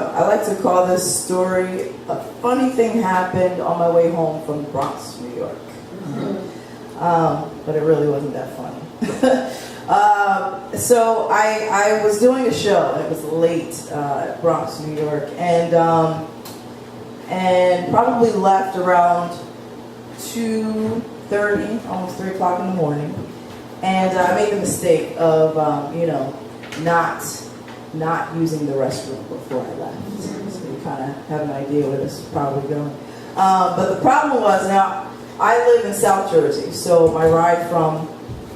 I like to call this story, a funny thing happened on my way home from Bronx, New York. But it really wasn't that funny. So I was doing a show, and it was late at Bronx, New York, and probably left around 2:30, almost 3 o'clock in the morning. And I made the mistake of, not using the restroom before I left. So you kind of have an idea where this is probably going. But the problem was, now, I live in South Jersey, so my ride from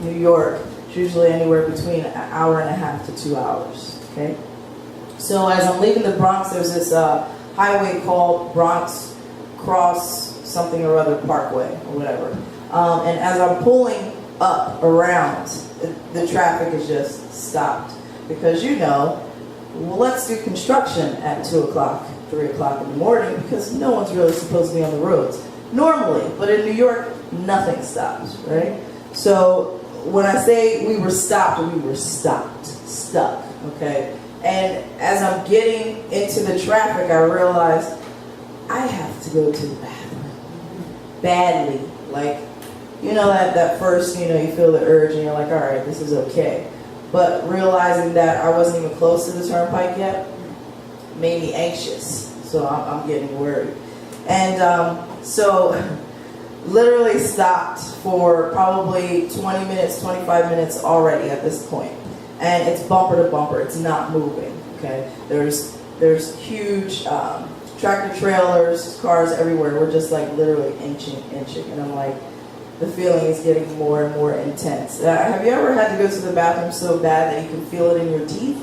New York is usually anywhere between an hour and a half to 2 hours, okay? So as I'm leaving the Bronx, there's this highway called Bronx Cross something or other Parkway, or whatever. And as I'm pulling up around, the traffic is just stopped. Because let's do construction at 2 o'clock, 3 o'clock in the morning, because no one's really supposed to be on the roads. Normally, but in New York, nothing stops, right? So when I say we were stopped, stuck, okay? And as I'm getting into the traffic, I realized I have to go to the bathroom badly. Like, that first, you feel the urge and you're like, all right, this is okay. But realizing that I wasn't even close to the turnpike yet made me anxious. So I'm getting worried. And so literally stopped for probably 20 minutes, 25 minutes already at this point. And it's bumper to bumper. It's not moving, okay? There's huge tractor trailers, cars everywhere. We're just like literally inching. And I'm like, the feeling is getting more and more intense. Have you ever had to go to the bathroom so bad that you can feel it in your teeth?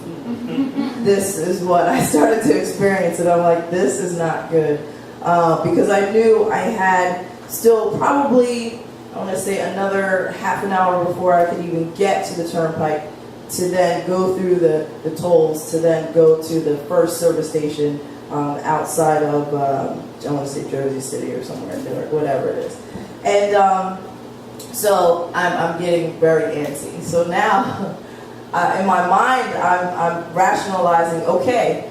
This is what I started to experience, and I'm like, this is not good. Because I knew I had still probably, I want to say another half an hour before I could even get to the turnpike to then go through the tolls, to then go to the first service station outside of, I want to say Jersey City or somewhere in Newark, whatever it is. And so I'm getting very antsy. So now, in my mind, I'm rationalizing, okay,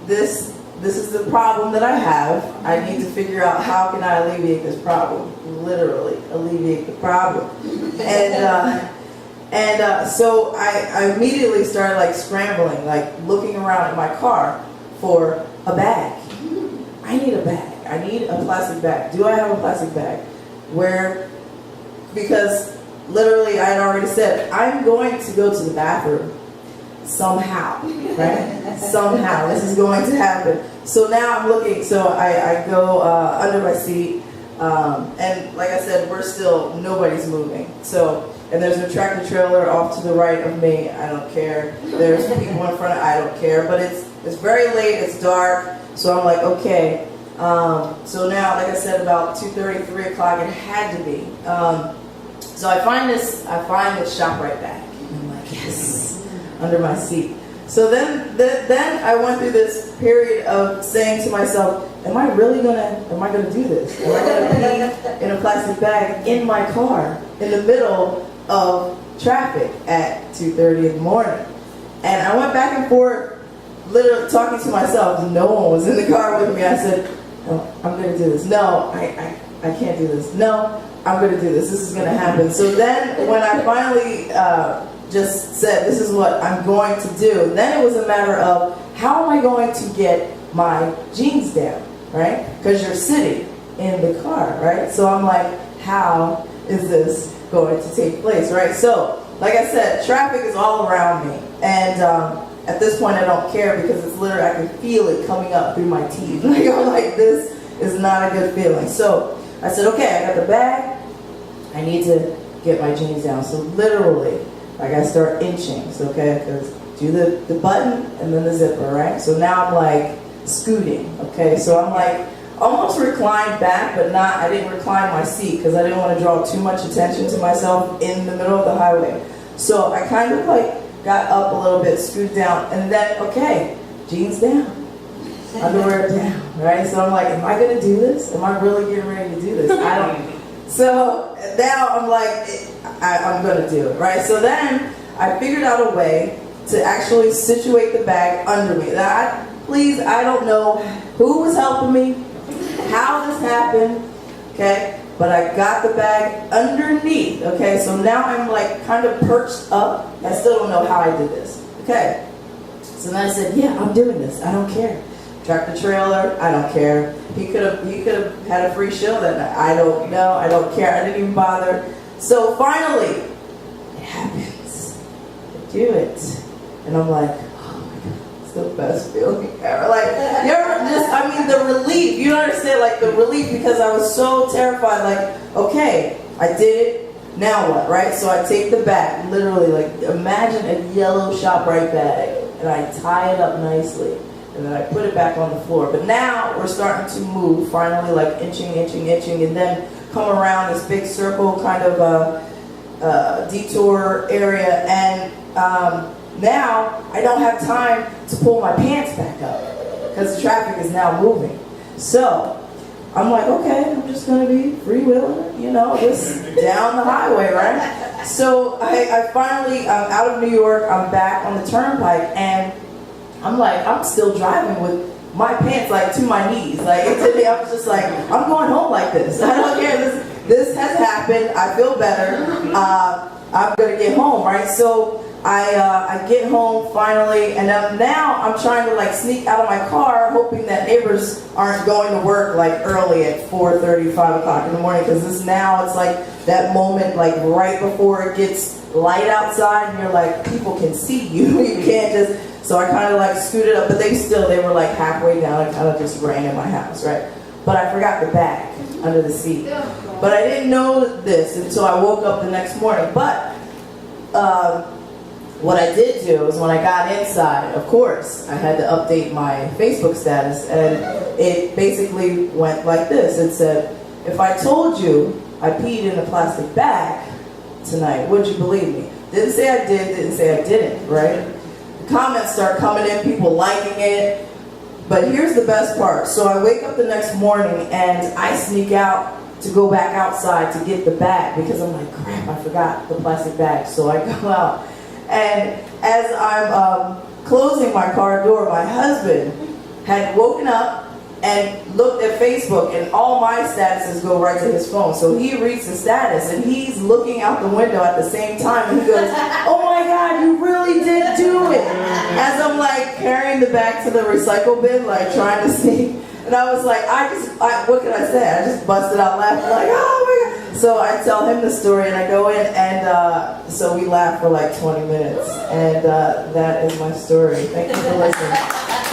this is the problem that I have. I need to figure out how can I alleviate this problem. Literally, alleviate the problem. And so I immediately started like scrambling, like looking around in my car for a bag. I need a bag. I need a plastic bag. Do I have a plastic bag? Because literally I had already said, I'm going to go to the bathroom somehow, right? Somehow. This is going to happen. So now I'm looking, so I go under my seat, and like I said, nobody's moving. So, and there's a tractor trailer off to the right of me, I don't care. There's people in front, I don't care. But it's very late, it's dark, so I'm like, okay. So now, like I said, about 2:30, 3 o'clock, it had to be. So I find this ShopRite bag. And I'm like, yes, under my seat. So then I went through this period of saying to myself, am I gonna do this? Am I gonna be in a plastic bag in my car in the middle of traffic at 2:30 in the morning? And I went back and forth, literally talking to myself. No one was in the car with me. I said, oh, I'm going to do this. No, I can't do this. No, I'm going to do this. This is going to happen. So then when I finally just said, this is what I'm going to do, then it was a matter of, how am I going to get my jeans down, right? Because you're sitting in the car, right? So I'm like, how is this going to take place, right? So, like I said, traffic is all around me. And at this point, I don't care because it's literally, I can feel it coming up through my teeth. Like, I'm like, this is not a good feeling. So I said, okay, I got the bag. I need to get my jeans down. So literally, like I start inching. So, okay, because do the button and then the zipper, right? So now I'm like scooting, okay? So I'm like almost reclined back, but not, I didn't recline my seat because I didn't want to draw too much attention to myself in the middle of the highway. So I kind of like got up a little bit, scooted down, and then, okay, jeans down, underwear down, right? So I'm like, am I going to do this? Am I really getting ready to do this? I don't. So now I'm like, I'm going to do it, right? So then I figured out a way to actually situate the bag under me. Now, Please, I don't know who was helping me, how this happened, okay? But I got the bag underneath, okay? So now I'm like kind of perched up. I still don't know how I did this, okay? So then I said, yeah, I'm doing this. I don't care. Tractor trailer, I don't care. He could have had a free show that night. I don't know. I don't care. I didn't even bother. So finally, it happens. I do it. And I'm like, oh my God, it's the best feeling ever. Like, you ever just, I mean, the relief. You don't understand, like, the relief, because I was so terrified. Like, okay, I did it. Now what, right? So I take the bag, literally, like, imagine a yellow ShopRite bag. And I tie it up nicely. And then I put it back on the floor. But now we're starting to move, finally, like inching, and then come around this big circle kind of detour area. And now I don't have time to pull my pants back up because the traffic is now moving. So I'm like, okay, I'm just going to be freewheeling, just down the highway, right? So I finally, I'm out of New York, I'm back on the turnpike, and I'm like, I'm still driving with my pants like to my knees. Like, today I was just like, I'm going home like this. I don't care. This has happened. I feel better. I'm gonna get home, right? So I get home finally, and now I'm trying to like sneak out of my car, hoping that neighbors aren't going to work like early at 4:30, 5 o'clock in the morning, because it's like that moment like right before it gets light outside, and you're like, people can see you. You can't just. So I kind of like scooted up, but they were like halfway down and kind of just ran in my house, right? But I forgot the bag under the seat. But I didn't know this until I woke up the next morning. But what I did do is when I got inside, of course, I had to update my Facebook status, and it basically went like this. It said, if I told you I peed in a plastic bag tonight, would you believe me? Didn't say I did, didn't say I didn't, right? Comments start coming in, people liking it. But here's the best part. So I wake up the next morning and I sneak out to go back outside to get the bag, because I'm like, crap, I forgot the plastic bag. So I go out, and as I'm closing my car door, my husband had woken up and looked at Facebook, and all my statuses go right to his phone. So he reads the status, and he's looking out the window at the same time, and he goes, oh my God, you really did do it. As I'm like carrying the bag to the recycle bin, like trying to see. And I was like, what can I say? I just busted out laughing, like, oh my God. So I tell him the story, and I go in, and so we laugh for like 20 minutes. And that is my story. Thank you for listening.